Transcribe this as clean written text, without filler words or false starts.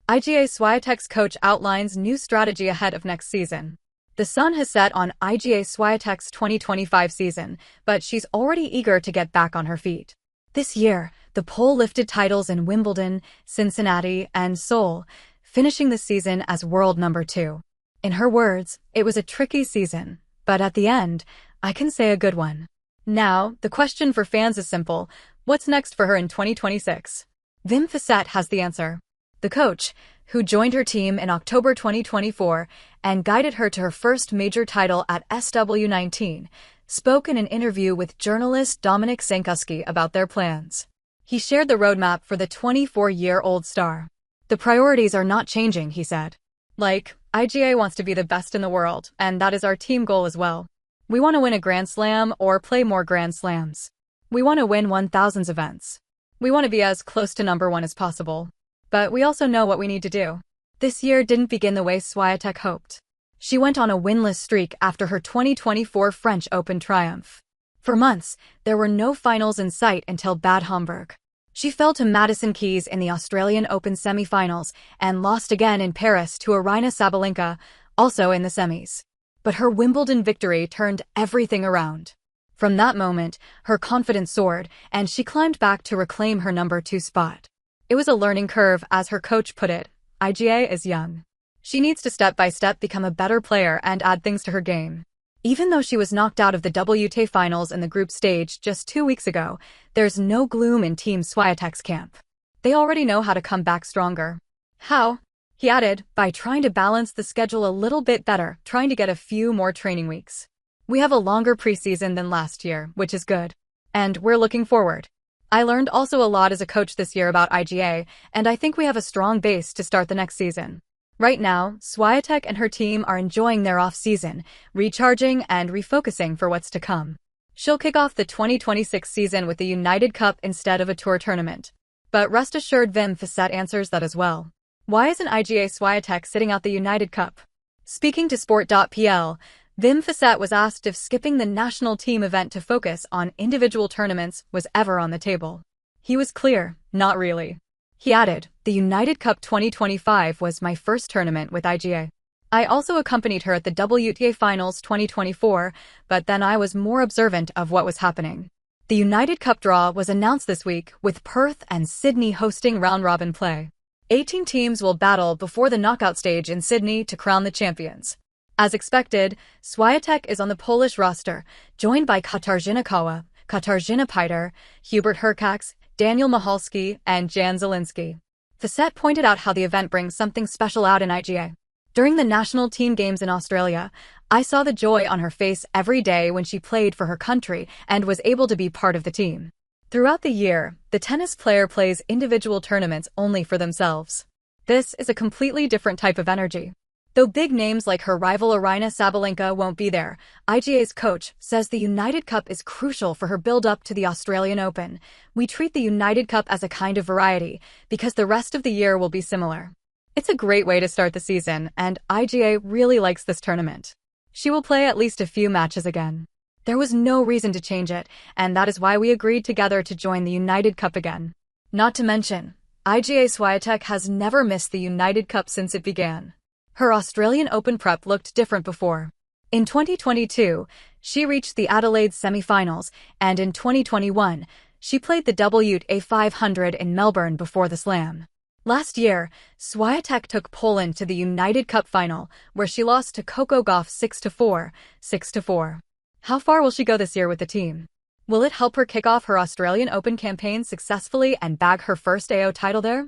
Iga Swiatek's coach outlines new strategy ahead of next season. The sun has set on Iga Swiatek's 2025 season, but she's already eager to get back on her feet. This year, the Pole lifted titles in Wimbledon, Cincinnati, and Seoul, finishing the season as world number 2. In her words, it was a tricky season, but at the end, I can say a good one. Now, the question for fans is simple: what's next for her in 2026? Wim Fissette has the answer. The coach, who joined her team in October 2024 and guided her to her first major title at SW19, spoke in an interview with journalist Dominik Sankuski about their plans. He shared the roadmap for the 24-year-old star. The priorities are not changing, he said. Iga wants to be the best in the world, and that is our team goal as well. We want to win a Grand Slam or play more Grand Slams. We want to win 1,000 events. We want to be as close to number 1 as possible. But we also know what we need to do. This year didn't begin the way Swiatek hoped. She went on a winless streak after her 2024 French Open triumph. For months, there were no finals in sight until Bad Homburg. She fell to Madison Keys in the Australian Open semi-finals and lost again in Paris to Aryna Sabalenka, also in the semis. But her Wimbledon victory turned everything around. From that moment, her confidence soared, and she climbed back to reclaim her number 2 spot. It was a learning curve, as her coach put it. Iga is young. She needs to step by step become a better player and add things to her game. Even though she was knocked out of the WTA finals in the group stage just 2 weeks ago, there's no gloom in Team Swiatek's camp. They already know how to come back stronger. How? He added, by trying to balance the schedule a little bit better, trying to get a few more training weeks. We have a longer preseason than last year, which is good. And we're looking forward. I learned also a lot as a coach this year about Iga, and I think we have a strong base to start the next season. Right now, Swiatek and her team are enjoying their off-season, recharging and refocusing for what's to come. She'll kick off the 2026 season with the United Cup instead of a tour tournament. But rest assured, Wim Fissette answers that as well. Why isn't Iga Swiatek sitting out the United Cup? Speaking to Sport.pl, Wim Fissette was asked if skipping the national team event to focus on individual tournaments was ever on the table. He was clear, not really. He added, the United Cup 2025 was my first tournament with Iga. I also accompanied her at the WTA Finals 2024, but then I was more observant of what was happening. The United Cup draw was announced this week, with Perth and Sydney hosting round-robin play. 18 teams will battle before the knockout stage in Sydney to crown the champions. As expected, Swiatek is on the Polish roster, joined by Katarzyna Kawa, Katarzyna Piter, Hubert Hurkacz, Daniel Michalski, and Jan Zielinski. Fissette pointed out how the event brings something special out in Iga. During the national team games in Australia, I saw the joy on her face every day when she played for her country and was able to be part of the team. Throughout the year, the tennis player plays individual tournaments only for themselves. This is a completely different type of energy. Though big names like her rival Aryna Sabalenka won't be there, Iga's coach says the United Cup is crucial for her build-up to the Australian Open. We treat the United Cup as a kind of variety, because the rest of the year will be similar. It's a great way to start the season, and Iga really likes this tournament. She will play at least a few matches again. There was no reason to change it, and that is why we agreed together to join the United Cup again. Not to mention, Iga Swiatek has never missed the United Cup since it began. Her Australian Open prep looked different before. In 2022, she reached the Adelaide semi-finals, and in 2021, she played the WTA 500 in Melbourne before the Slam. Last year, Swiatek took Poland to the United Cup final, where she lost to Coco Gauff 6-4, 6-4. How far will she go this year with the team? Will it help her kick off her Australian Open campaign successfully and bag her first AO title there?